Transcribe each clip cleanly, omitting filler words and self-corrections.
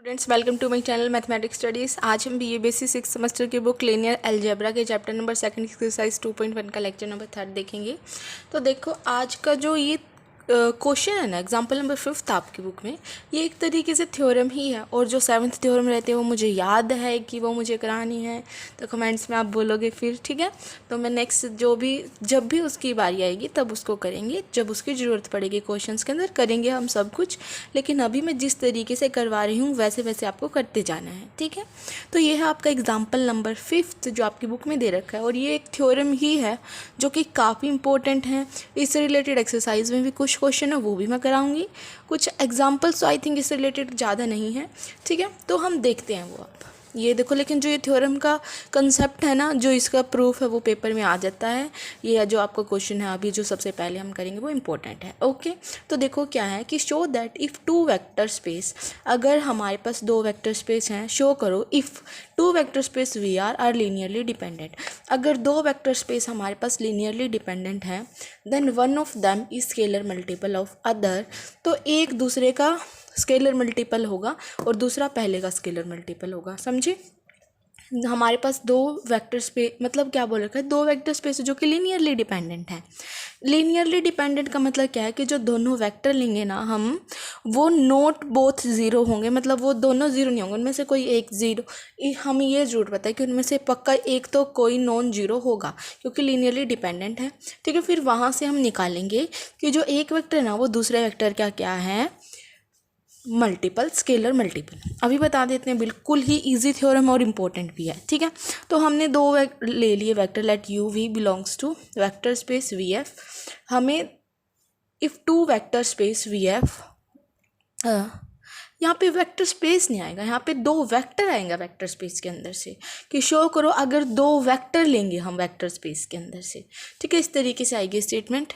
Students, welcome to my channel mathematics studies. आज हम BA basic six semester की book linear algebra के chapter number second exercise 2.1 का lecture number 3 देखेंगे। तो देखो, आज का जो ये क्वेश्चन है ना, एग्जाम्पल नंबर 5 आपकी बुक में, ये एक तरीके से थ्योरम ही है। और जो 7th थ्योरम रहते हैं वो मुझे याद है कि वो मुझे करानी है, तो कमेंट्स में आप बोलोगे फिर, ठीक है। तो मैं नेक्स्ट जब भी उसकी बारी आएगी तब उसको करेंगे, जब उसकी ज़रूरत पड़ेगी क्वेश्चंस के अंदर करेंगे हम सब कुछ। लेकिन अभी मैं जिस तरीके से करवा रही हूँ वैसे वैसे आपको करते जाना है, ठीक है। तो ये है आपका एग्जाम्पल नंबर 5 जो आपकी बुक में दे रखा है, और ये एक थ्योरम ही है जो कि काफ़ी इंपॉर्टेंट है। इससे रिलेटेड एक्सरसाइज में भी कुछ क्वेश्चन है वो भी मैं कराऊंगी, कुछ एग्जाम्पल्स तो आई थिंक इससे रिलेटेड ज़्यादा नहीं है, ठीक है। तो हम देखते हैं वो आप ये देखो। लेकिन जो ये थ्योरम का कंसेप्ट है ना, जो इसका प्रूफ है वो पेपर में आ जाता है। ये जो आपका क्वेश्चन है अभी जो सबसे पहले हम करेंगे वो इम्पोर्टेंट है, ओके। तो देखो क्या है कि show that if two vector space, अगर हमारे पास दो वेक्टर स्पेस हैं, शो करो if two vector space we are linearly dependent. अगर दो वेक्टर स्पेस हमारे पास लीनियरली डिपेंडेंट है, then one of them is scalar multiple of other. तो एक दूसरे का स्केलर मल्टीपल होगा और दूसरा पहले का स्केलर मल्टीपल होगा, समझे। हमारे पास दो वेक्टर स्पेस, मतलब क्या बोल रखा है, दो वेक्टर स्पेस जो कि लीनियरली डिपेंडेंट है। लीनियरली डिपेंडेंट का मतलब क्या है कि जो दोनों वेक्टर लेंगे ना हम, वो नॉट बोथ ज़ीरो होंगे, मतलब वो दोनों ज़ीरो नहीं होंगे, उनमें से कोई एक ज़ीरो। हमें ये ज़रूर पता है कि उनमें से पक्का एक तो कोई नॉन ज़ीरो होगा क्योंकि लीनियरली डिपेंडेंट है, ठीक है। फिर वहाँ से हम निकालेंगे कि जो एक वेक्टर है ना वो दूसरे वेक्टर का क्या है, मल्टीपल, स्केलर मल्टीपल। अभी बता देते हैं, बिल्कुल ही इजी थ्योरम और इम्पोर्टेंट भी है, ठीक है। तो हमने दो ले लिए vector, let u v belongs to vector space V F. हमें if two vector space V F, यहाँ पे वेक्टर स्पेस नहीं आएगा, यहाँ पे दो वेक्टर आएगा वेक्टर स्पेस के अंदर से, कि शो करो अगर दो वेक्टर लेंगे हम वेक्टर स्पेस के अंदर से, ठीक है। इस तरीके से आएगी स्टेटमेंट,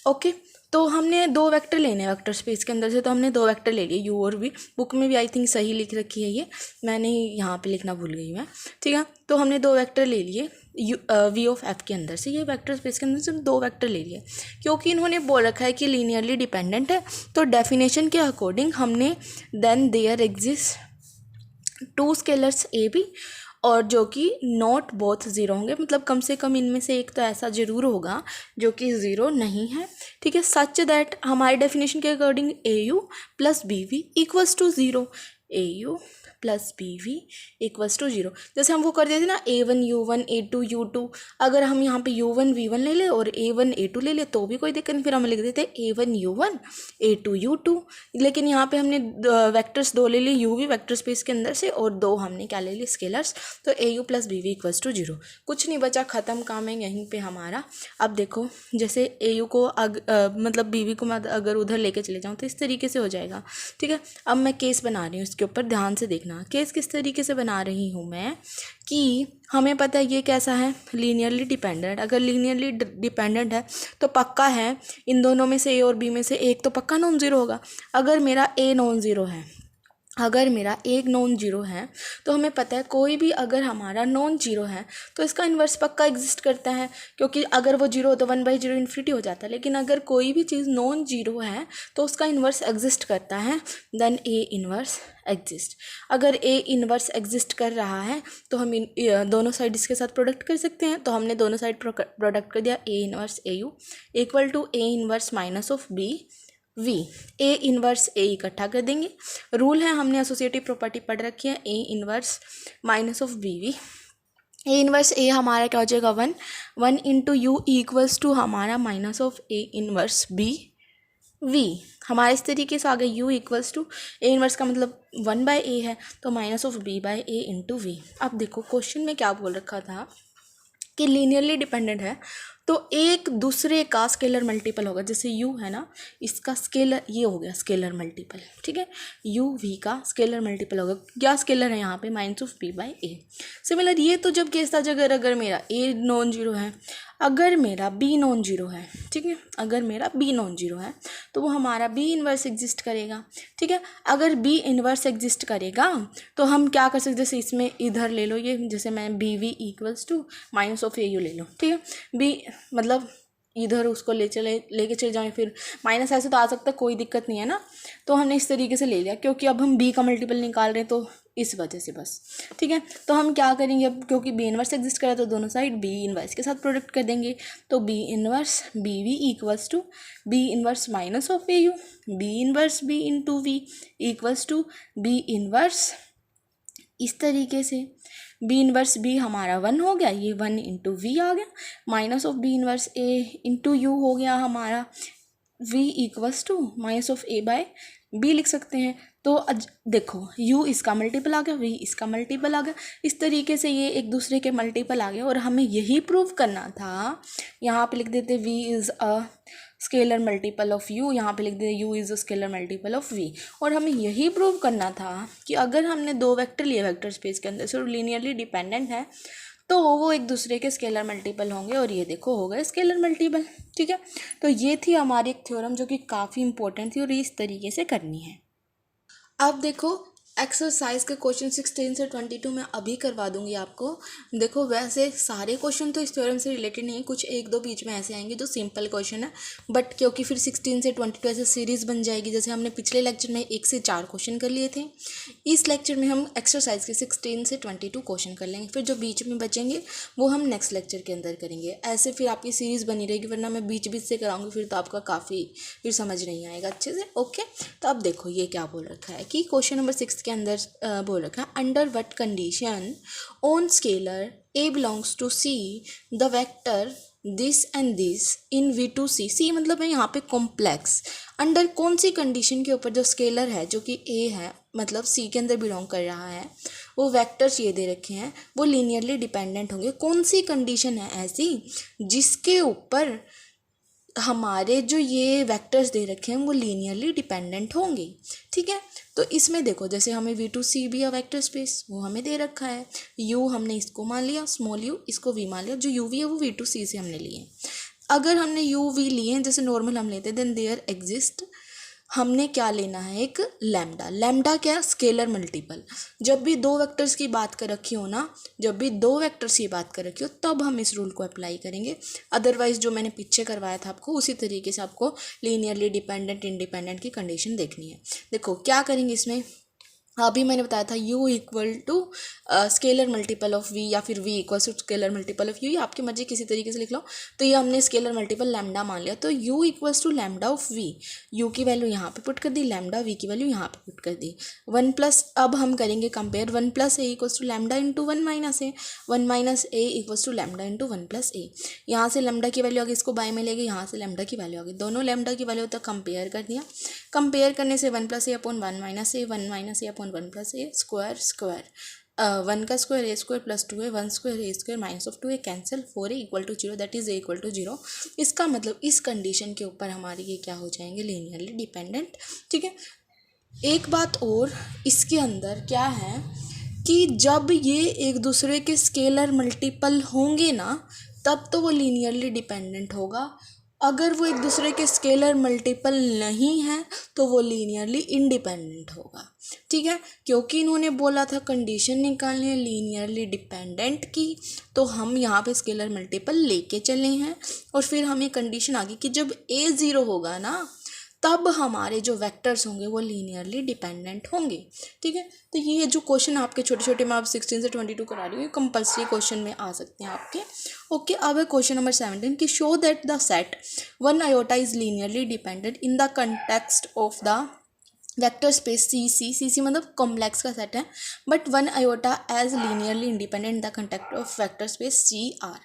ओके। तो हमने दो वेक्टर लेने हैं वेक्टर स्पेस के अंदर से, तो हमने दो वेक्टर ले लिए यू और वी। बुक में भी आई थिंक सही लिख रखी है, ये मैंने यहाँ पे लिखना भूल गई मैं, ठीक है। तो हमने दो वेक्टर ले लिए वी ऑफ एफ के अंदर से, ये वेक्टर स्पेस के अंदर से हम दो वेक्टर ले लिए। क्योंकि इन्होंने बोल रखा है कि लीनियरली डिपेंडेंट है, तो डेफिनेशन के अकॉर्डिंग हमने then there exist two scalars A B, और जो कि नॉट बोथ ज़ीरो होंगे, मतलब कम से कम इनमें से एक तो ऐसा ज़रूर होगा जो कि ज़ीरो नहीं है, ठीक है। सच दैट हमारे डेफिनेशन के according A you plus B we equals to zero, A you plus B we equals to zero. जैसे हम वो कर देते ना A1 U1 A2 U2, अगर हम यहाँ पे U1 V1 ले ले और A1 A2 ले ले तो भी कोई दिक्कत नहीं, फिर हम लिख देते A1 U1 A2 U2। लेकिन यहाँ पे हमने वेक्टर्स दो ले लिए यू वी वेक्टर स्पेस के अंदर से, और दो हमने क्या ले लिए, स्केलर्स। तो a you plus B we equals to zero, कुछ नहीं बचा, ख़त्म काम है यहीं पे हमारा। अब देखो, जैसे ए यू को मतलब बी वी को मैं अगर उधर लेके चले जाऊँ तो इस तरीके से हो जाएगा, ठीक है। अब मैं केस बना रही हूँ, इसके ऊपर ध्यान से देखना। केस किस तरीके से बना रही हूँ मैं, कि हमें पता है ये कैसा है, लीनियरली डिपेंडेंट। अगर लीनियरली डिपेंडेंट है तो पक्का है इन दोनों में से, ए और बी में से एक तो पक्का नॉन ज़ीरो होगा। अगर मेरा ए नॉन ज़ीरो है, अगर मेरा एक नॉन जीरो है, तो हमें पता है कोई भी अगर हमारा नॉन जीरो है तो इसका इन्वर्स पक्का एग्जिस्ट करता है, क्योंकि अगर वो जीरो हो तो 1/0 इन्फिनिटी हो जाता है। लेकिन अगर कोई भी चीज़ नॉन जीरो है तो उसका इन्वर्स एग्जिस्ट करता है, देन ए इन्वर्स एग्जिस्ट। अगर ए इन्वर्स एग्जिस्ट कर रहा है तो हम दोनों साइड इसके साथ प्रोडक्ट कर सकते हैं। तो हमने दोनों साइड प्रोडक्ट कर दिया, a inverse a u equal to a inverse minus of b v. A inverse a इकट्ठा कर देंगे, रूल है, हमने एसोसिएटिव प्रॉपर्टी पढ़ रखी है, a inverse minus of b v. A inverse a हमारा क्या हो जाएगा, 1 इंटू यू इक्वल्स टू हमारा minus of a inverse b v. हमारा इस तरीके से आ गया, u equals to a inverse का मतलब 1/a है, तो minus of b by a into v. अब देखो क्वेश्चन में क्या बोल रखा था कि लीनियरली डिपेंडेंट है तो एक दूसरे का स्केलर मल्टीपल होगा। जैसे u है ना, इसका स्केलर ये हो गया स्केलर मल्टीपल, ठीक है। u v का स्केलर मल्टीपल होगा, क्या स्केलर है यहाँ पे, minus of b by A. Similar ये तो जब केस था अगर मेरा a नॉन जीरो है, अगर मेरा b नॉन जीरो है, ठीक है, अगर मेरा b नॉन जीरो है तो वो हमारा b इन्वर्स एग्जिस्ट करेगा, ठीक है। अगर b इन्वर्स एग्जिस्ट करेगा तो हम क्या कर सकते, जैसे इसमें इधर ले लो ये, जैसे मैं B we equals to minus of A U ले लो, ठीक है। b मतलब इधर उसको लेके चले जाएं, फिर माइनस ऐसे तो आ सकता है, कोई दिक्कत नहीं है ना। तो हमने इस तरीके से ले लिया, क्योंकि अब हम बी का मल्टीपल निकाल रहे हैं तो इस वजह से बस। ठीक है, तो हम क्या करेंगे अब, क्योंकि बी इनवर्स एग्जिस्ट करा तो दोनों साइड बी इनवर्स के साथ प्रोडक्ट कर देंगे। तो B inverse B we equals to B inverse minus of A U, B inverse B into V equals to B inverse, इस तरीके से बी इनवर्स बी हमारा 1 हो गया, ये 1 इंटू वी आ गया, minus of B inverse A into U हो गया हमारा, v equals to minus of a by b लिख सकते हैं। तो देखो u इसका मल्टीपल आ गया, v इसका मल्टीपल आ गया, इस तरीके से ये एक दूसरे के मल्टीपल आ गए। और हमें यही प्रूव करना था, यहाँ पे लिख देते v is a scalar multiple of u, यहाँ पे लिख देते u is a scalar multiple of v। और हमें यही प्रूव करना था कि अगर हमने दो वेक्टर लिए वेक्टर स्पेस के अंदर से लीनियरली डिपेंडेंट है तो वो एक दूसरे के स्केलर मल्टीपल होंगे, और ये देखो हो गए स्केलर मल्टीपल। ठीक है, तो ये थी हमारी एक थ्योरम जो कि काफ़ी इंपॉर्टेंट थी और ये इस तरीके से करनी है। अब देखो एक्सरसाइज के क्वेश्चन 16 से 22 मैं अभी करवा दूंगी आपको। देखो वैसे सारे क्वेश्चन तो इस थ्योरम से रिलेटेड नहीं है, कुछ एक दो बीच में ऐसे आएंगे जो सिंपल क्वेश्चन है, बट क्योंकि फिर 16 से 22 ऐसे सीरीज़ बन जाएगी। जैसे हमने पिछले लेक्चर में 1 से 4 क्वेश्चन कर लिए थे, इस लेक्चर में हम एक्सरसाइज के 16 से 22 क्वेश्चन कर लेंगे, फिर जो बीच में बचेंगे वो हम नेक्स्ट लेक्चर के अंदर करेंगे। ऐसे फिर आपकी सीरीज़ बनी रहेगी, वरना मैं बीच बीच से कराऊंगी फिर तो आपका काफ़ी फिर समझ नहीं आएगा अच्छे से। ओके, तो अब देखो ये क्या बोल रखा है कि क्वेश्चन नंबर 6 के अंदर बोल रखा है, under what condition on scalar a belongs to c the vector this and this in v2c। c मतलब है यहाँ पे कॉम्प्लेक्स, अंडर कौन सी कंडीशन के ऊपर जो स्केलर है जो कि a है मतलब c के अंदर बिलोंग कर रहा है, वो वेक्टर्स ये दे रखे हैं वो लीनियरली डिपेंडेंट होंगे। कौन सी कंडीशन है ऐसी जिसके ऊपर हमारे जो ये वेक्टर्स दे रखे हैं वो लीनियरली डिपेंडेंट होंगे। ठीक है, तो इसमें देखो जैसे हमें v2c भी वेक्टर स्पेस वो हमें दे रखा है, u हमने इसको मान लिया स्मॉल u, इसको v मान लिया, जो uv है वो v2c से हमने लिए। अगर हमने uv लिए जैसे नॉर्मल हम लेते हैं, देन देयर एग्जिस्ट, हमने क्या लेना है एक लैम्डा। लैम्डा क्या, स्केलर मल्टीपल। जब भी दो वेक्टर्स की बात कर रखी हो ना, जब भी दो वेक्टर्स की बात कर रखी हो तब हम इस रूल को अप्लाई करेंगे। अदरवाइज जो मैंने पीछे करवाया था आपको उसी तरीके से आपको लीनियरली डिपेंडेंट इंडिपेंडेंट की कंडीशन देखनी है। देखो क्या करेंगे इसमें, अभी मैंने बताया था u equal to scalar multiple of v या फिर v equal to scalar multiple of u, ये आपकी मर्जी किसी तरीके से लिख लो। तो ये हमने स्केलर मल्टीपल लैम्डा मान लिया, तो u equals to lambda of v, u की वैल्यू यहाँ पे पुट कर दी, लैम्डा v की वैल्यू यहाँ पे पुट कर दी। 1 प्लस, अब हम करेंगे compare, 1 plus a equals to lambda into 1 minus A, 1 minus a equals to lambda into 1 plus a. यहाँ से लैम्डा की वैल्यू आ गई, इसको बाय में लेंगे, यहाँ से लैम्डा की वैल्यू आ गई, दोनों लैम्डा की वैल्यू तक कंपेयर कर दिया। कंपेयर करने से 1 plus A upon 1 minus A, 1 minus A upon 1 plus A, square square, 1 का square A square plus 2a, 1 square A square minus of 2a cancel, 4a equal to 0, that is a equal to 0। इसका मतलब इस condition के ऊपर हमारे ये क्या हो जाएंगे, लीनियरली डिपेंडेंट। ठीक है, एक बात और इसके अंदर क्या है कि जब ये एक दूसरे के स्केलर मल्टीपल होंगे ना तब तो वो लीनियरली डिपेंडेंट होगा, अगर वो एक दूसरे के स्केलर मल्टीपल नहीं है तो वो लीनियरली इंडिपेंडेंट होगा। ठीक है, क्योंकि इन्होंने बोला था कंडीशन निकालनी है लीनियरली डिपेंडेंट की, तो हम यहाँ पे स्केलर मल्टीपल लेके चले हैं और फिर हमें कंडीशन आ गई कि जब a 0 होगा ना तब हमारे जो वेक्टर्स होंगे वो लीनियरली डिपेंडेंट होंगे। ठीक है, तो ये जो क्वेश्चन आपके छोटे छोटे मैं आप 16 से 22 करा रही हूँ, ये कंपल्सरी क्वेश्चन में आ सकते हैं आपके। ओके, अब है क्वेश्चन नंबर 17 कि show that the set 1 iota is linearly dependent in the context of the vector space C मतलब कॉम्प्लेक्स का सेट है, but 1 iota is linearly independent the context of vector space CR।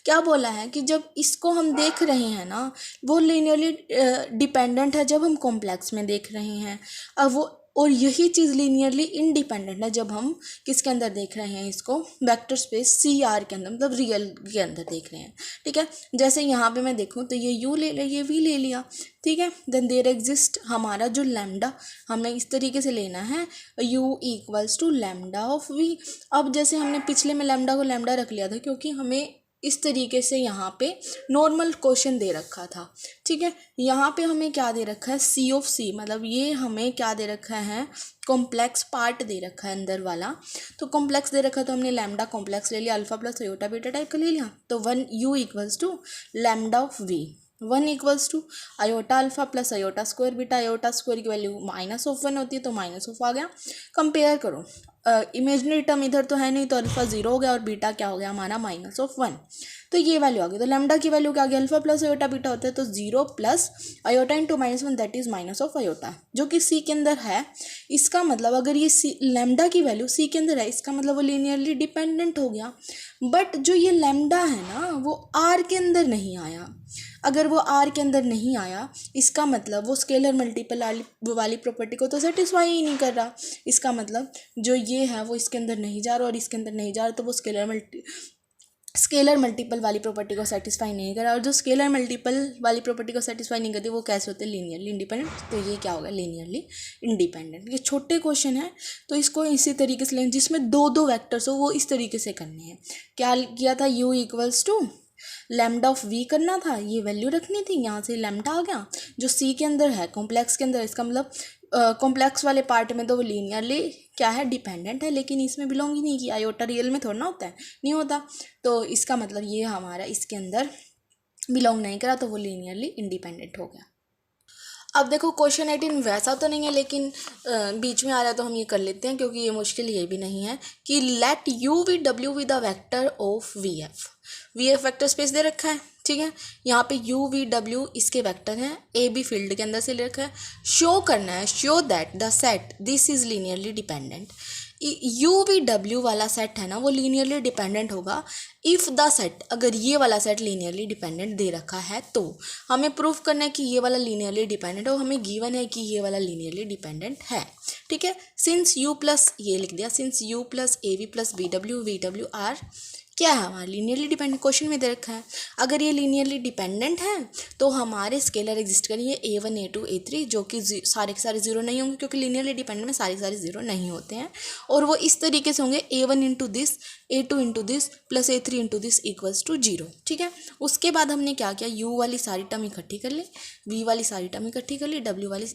क्या बोला है कि जब इसको हम देख रहे हैं ना वो लीनियरली डिपेंडेंट है जब हम कॉम्प्लेक्स में देख रहे हैं, अब वो, और यही चीज़ लीनियरली इंडिपेंडेंट है जब हम किसके अंदर देख रहे हैं इसको, वेक्टर स्पेस CR के अंदर मतलब रियल के अंदर देख रहे हैं। ठीक है, जैसे यहाँ पे मैं देखूँ तो ये u ले लिया, ये v ले लिया। ठीक है, देन देयर एग्जिस्ट हमारा जो लैम्डा हमने इस तरीके से लेना है, u equals to lambda of v। अब जैसे हमने पिछले में लैम्डा को लैम्डा रख लिया था क्योंकि हमें इस तरीके से यहाँ पे नॉर्मल क्वेश्चन दे रखा था, ठीक है। यहाँ पे हमें क्या दे रखा है, सी ऑफ सी, मतलब ये हमें क्या दे रखा है, कॉम्प्लेक्स पार्ट दे रखा है अंदर वाला। तो कॉम्प्लेक्स दे रखा तो हमने लैम्डा कॉम्प्लेक्स ले लिया, alpha plus iota beta type का ले लिया। तो 1 u equals to lambda of v, 1 equals to iota alpha plus iota square beta, iota square की वैल्यू -1 होती है तो -ऑफ आ गया। कंपेयर करो, इमेजिनरी टर्म इधर तो है नहीं तो अल्फा 0 हो गया और बीटा क्या हो गया हमारा -1, तो ये वैल्यू आ गई। तो लैम्डा की वैल्यू क्या आ गई, अल्फा प्लस आयोटा बीटा होता है तो 0 plus iota into -1 that is -of iota, जो कि सी के अंदर है। इसका मतलब अगर ये सी लैम्डा की वैल्यू सी के अंदर है, इसका मतलब वो लीनियरली डिपेंडेंट हो गया। बट जो ये लैम्डा है ना वो आर के अंदर नहीं आया। अगर वो आर के अंदर नहीं आया, इसका मतलब वो स्केलर मल्टीपल वाली प्रॉपर्टी को तो सेटिस्फाई ही नहीं कर रहा। इसका मतलब जो ये है वो इसके अंदर नहीं जा रहा और इसके अंदर नहीं जा रहा, तो वो स्केलर मल्टीपल वाली प्रॉपर्टी को सेटिस्फाई नहीं करा। और जो स्केलर मल्टीपल वाली प्रॉपर्टी को सेटिस्फाई नहीं करती वो कैसे होते हैं, लीनियरली इंडिपेंडेंट। तो ये क्या होगा, लीनियरली इंडिपेंडेंट। ये छोटे क्वेश्चन है तो इसको इसी तरीके से लें, जिसमें दो वेक्टर्स हो वो इस तरीके से करने हैं। क्या किया था, u equals to lambda of v करना था, ये वैल्यू रखनी थी, यहाँ से लैम्डा आ गया जो c के अंदर है, कॉम्प्लेक्स के अंदर। इसका मतलब कॉम्प्लेक्स वाले पार्ट में तो वो लीनियरली क्या है, डिपेंडेंट है, लेकिन इसमें बिलोंग ही नहीं किया। आयोटा रियल में थोड़ा ना होता है, नहीं होता। तो इसका मतलब ये हमारा इसके अंदर बिलोंग नहीं करा, तो वो लीनियरली इंडिपेंडेंट हो गया। अब देखो क्वेश्चन 18 वैसा तो नहीं है, लेकिन बीच में आ रहा है तो हम ये कर लेते हैं, क्योंकि ये मुश्किल ये भी नहीं है कि let u V w with the vector of V F vector space दे रखा है, ठीक है। यहाँ पे u v w इसके वेक्टर हैं, a b फील्ड के अंदर से ले रखा है। शो करना है, show that the set this is linearly dependent. u v w वाला सेट है ना वो लीनियरली डिपेंडेंट होगा इफ़ द सेट, अगर ये वाला सेट लीनियरली डिपेंडेंट दे रखा है तो हमें प्रूफ करना है कि ये वाला लीनियरली डिपेंडेंट है, और हमें गिवन है कि ये वाला लीनियरली डिपेंडेंट है, ठीक है। सिंस u प्लस ये लिख दिया, since u plus A V plus V W R क्या है हमारा लीनियरली डिपेंडेंट, क्वेश्चन में दे रखा है। अगर ये लीनियरली डिपेंडेंट है तो हमारे स्केलर एग्जिस्ट करेंगे a1 a2 a3, जो कि सारे के सारे जीरो नहीं होंगे, क्योंकि लीनियरली डिपेंडेंट में सारे के सारे जीरो नहीं होते हैं। और वो इस तरीके से होंगे a1 into this, a2 into this plus a3 into this equals to 0, ठीक है। उसके बाद हमने क्या किया, u वाली सारी टर्म इकट्ठी कर ली, v वाली सारी टर्म इकट्ठी कर ली, w वाली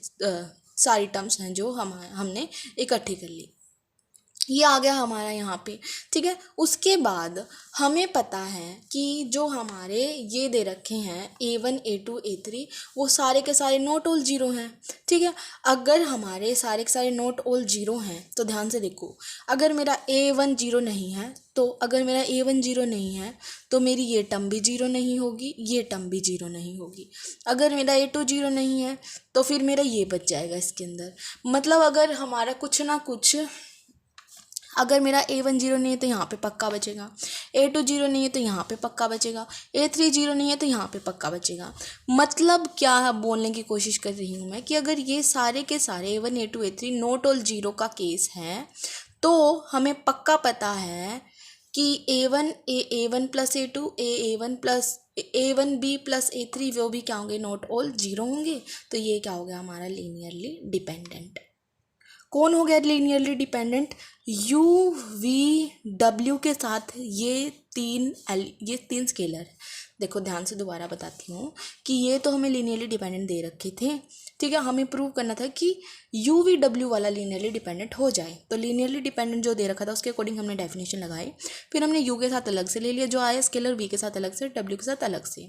सारी टर्म्स हैं जो हमने इकट्ठी कर ली। ये आ गया हमारा यहाँ पे, ठीक है। उसके बाद हमें पता है कि जो हमारे ये दे रखे हैं a1 a2 a3 वो सारे के सारे नॉट ऑल जीरो हैं, ठीक है। अगर हमारे सारे के सारे नॉट ऑल जीरो हैं तो ध्यान से देखो, अगर मेरा a1 जीरो नहीं है तो अगर मेरा a1 जीरो नहीं है तो मेरी ये टर्म भी जीरो नहीं होगी, ये टर्म भी जीरो नहीं होगी। अगर मेरा a2 जीरो नहीं है तो फिर मेरा ये बच जाएगा इसके अंदर। मतलब अगर हमारा कुछ ना कुछ, अगर मेरा a1 जीरो नहीं है तो यहाँ पे पक्का बचेगा, a2 जीरो नहीं है तो यहाँ पे पक्का बचेगा, a3 जीरो नहीं है तो यहाँ पे पक्का बचेगा। मतलब क्या बोलने की कोशिश कर रही हूँ मैं कि अगर ये सारे के सारे a1 a2 a3 not all zero का केस है तो हमें पक्का पता है कि a1 plus a2 a1 plus a1 b plus a3 वो भी क्या होंगे, नॉट ऑल जीरो होंगे। तो ये क्या हो गया हमारा लीनियरली डिपेंडेंट। कौन हो गया linearly dependent, u v w के साथ ये तीन स्केलर है। देखो ध्यान से दोबारा बताती हूँ कि ये तो हमें लीनियरली डिपेंडेंट दे रखे थे, ठीक है। हमें प्रूव करना था कि u v w वाला लीनियरली डिपेंडेंट हो जाए। तो लीनियरली डिपेंडेंट जो दे रखा था उसके अकॉर्डिंग हमने डेफिनेशन लगाई, फिर हमने u के साथ अलग से ले लिया जो आया, स्केलर v के साथ अलग से, w के साथ अलग से।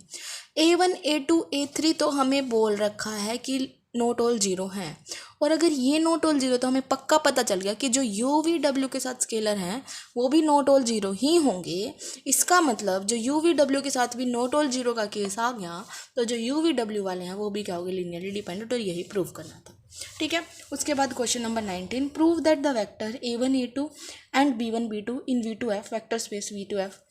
a1 a2 a3 तो हमें बोल रखा है कि नॉट ऑल जीरो हैं, और अगर ये नॉट ऑल जीरो तो हमें पक्का पता चल गया कि जो u v w के साथ स्केलर हैं वो भी नॉट ऑल जीरो ही होंगे। इसका मतलब जो u v w के साथ भी नॉट ऑल जीरो का केस आ गया तो जो u v w वाले हैं वो भी क्या होंगे, लीनियरली डिपेंडेंट, और यही प्रूव करना था, ठीक है। उसके बाद question number 19, prove that the vector a1 a2 and b1 b2 in v2f vector space v2f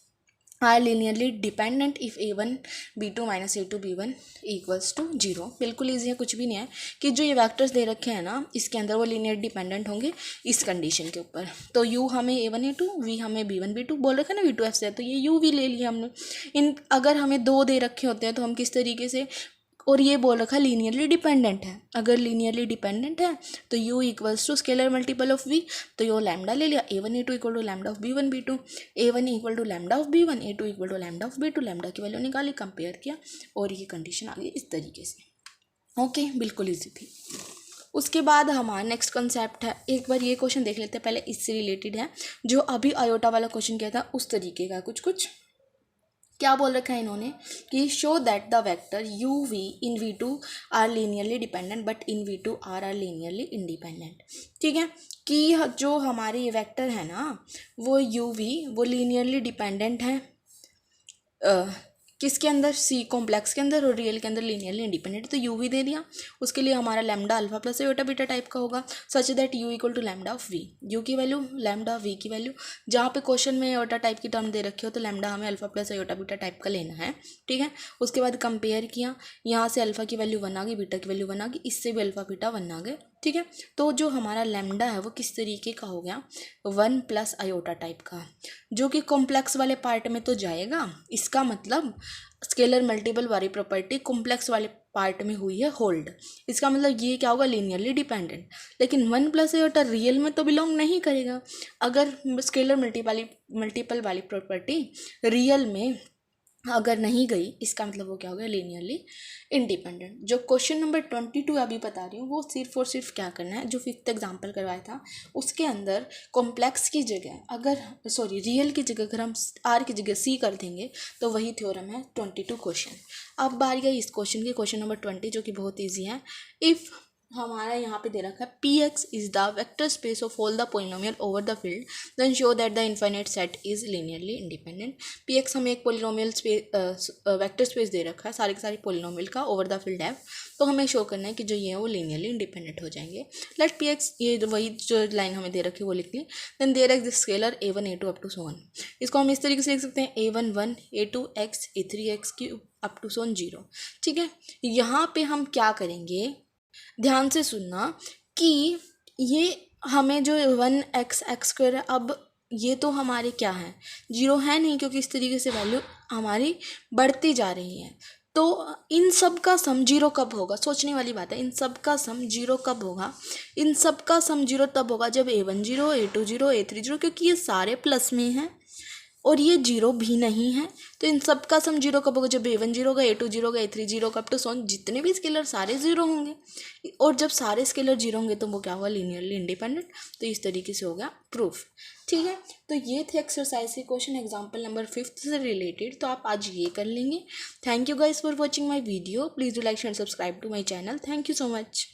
are linearly dependent if a1 b2 minus a2 b1 equals to 0। बिल्कुल ईजी है, कुछ भी नहीं है कि जो ये वेक्टर्स दे रखे हैं ना इसके अंदर वो लीनियर डिपेंडेंट होंगे इस कंडीशन के ऊपर। तो u हमें a1 a2, v हमें b1 b2 बोल रखा है ना v2f से, तो ये u v ले लिया हमने। अगर हमें दो दे रखे होते हैं तो हम किस तरीके से और ये बोल रखा लीनियरली डिपेंडेंट है। अगर लीनियरली डिपेंडेंट है तो u equals to scalar multiple of v, तो यो लैम्डा ले लिया, a1 a2 equal to lambda of b1 b2, a1 equal to lambda of b1, a2 equal to lambda of b2, lambda की value निकाली, compare किया और ये condition आ गई इस तरीके से। ओके, बिल्कुल ईजी थी। उसके बाद हमारा नेक्स्ट कंसेप्ट है, एक बार ये क्वेश्चन देख लेते हैं पहले, इससे रिलेटेड है जो अभी आयोटा वाला क्वेश्चन किया था उस तरीके का कुछ कुछ। क्या बोल रखा है इन्होंने कि show that the vector u v in v2 are linearly dependent but in v2 are linearly independent. ठीक है, कि जो हमारे ये वेक्टर है ना वो u v वो लीनियरली डिपेंडेंट है किसके अंदर, सी कॉम्प्लेक्स के अंदर, और रियल के अंदर लीनियरली इंडिपेंडेंट। तो यू भी दे दिया, उसके लिए हमारा lambda alpha plus iota beta type का होगा, such that U equal to lambda of V, U की वैल्यू लैम्डा वी की वैल्यू, जहाँ पे क्वेश्चन में आयोटा टाइप की टर्म दे रखी हो तो लैम्डा हमें alpha plus iota beta type का लेना है। ठीक है, उसके बाद कंपेयर किया, यहाँ से अल्फा की वैल्यू 1 आ गई, बीटा की वैल्यू 1 आ गई, इससे भी अल्फा बीटा 1 आ गए। ठीक है, तो जो हमारा लैम्डा है वो किस तरीके का हो गया, 1 प्लस आयोटा टाइप का, जो कि कॉम्प्लेक्स वाले पार्ट में तो जाएगा। इसका मतलब स्केलर मल्टीपल वाली प्रॉपर्टी कॉम्प्लेक्स वाले पार्ट में हुई है होल्ड, इसका मतलब ये क्या होगा, लीनियरली डिपेंडेंट। लेकिन 1 प्लस आयोटा रियल में तो बिलोंग नहीं करेगा। अगर स्केलर मल्टीपल वाली प्रॉपर्टी रियल में अगर नहीं गई, इसका मतलब वो क्या हो गया, लीनियरली इंडिपेंडेंट। जो क्वेश्चन नंबर 22 अभी बता रही हूँ वो सिर्फ और सिर्फ क्या करना है, जो 5th एग्जाम्पल करवाया था उसके अंदर कॉम्प्लेक्स की जगह रियल की जगह अगर हम आर की जगह सी कर देंगे तो वही थ्योरम है 22 क्वेश्चन। अब बारी आई इस क्वेश्चन की, क्वेश्चन नंबर 20 जो कि बहुत ईजी है। इफ़ हमारा यहाँ पे दे रखा है px is the vector space of all the polynomial over the field then show that the infinite set is linearly independent. px हमें एक पोलिनोमियल स्पेस वेक्टर स्पेस दे रखा है सारे के सारे पोलिनोमियल का ओवर द फील्ड है, तो हमें शो करना है कि जो ये है वो लीनियरली इंडिपेंडेंट हो जाएंगे। लेट px, ये वही जो लाइन हमें दे रखी है वो लिख ली। Then there is the scalar a1 a2 up to so on. इसको हम इस तरीके से लिख सकते हैं a1 1 a2 x a3 x cube up to so on 0। ठीक है, यहाँ पे हम क्या करेंगे, ध्यान से सुनना कि ये हमें जो 1x² है, अब ये तो हमारे क्या है, 0 है नहीं, क्योंकि इस तरीके से वैल्यू हमारी बढ़ती जा रही है। तो इन सब का सम 0 कब होगा, सोचने वाली बात है। इन सब का सम 0 कब होगा, इन सब का सम 0 तब होगा जब a1 0 a2 0 a3 0, क्योंकि ये सारे प्लस में हैं और ये 0 भी नहीं है। तो इन सब का सम 0 कब होगा, जब a1 0 होगा a2 0 होगा a3 0 होगा, अप टू सो जितने भी स्केलर सारे 0 होंगे, और जब सारे स्केलर 0 होंगे तो वो क्या होगा, लीनियरली इंडिपेंडेंट। तो इस तरीके से हो गया प्रूफ। ठीक है, तो ये थे एक्सरसाइज के क्वेश्चन एग्जाम्पल नंबर 5th से रिलेटेड, तो आप आज ये कर लेंगे। Thank you guys for watching my video, please do like share subscribe to my channel. Thank you so much.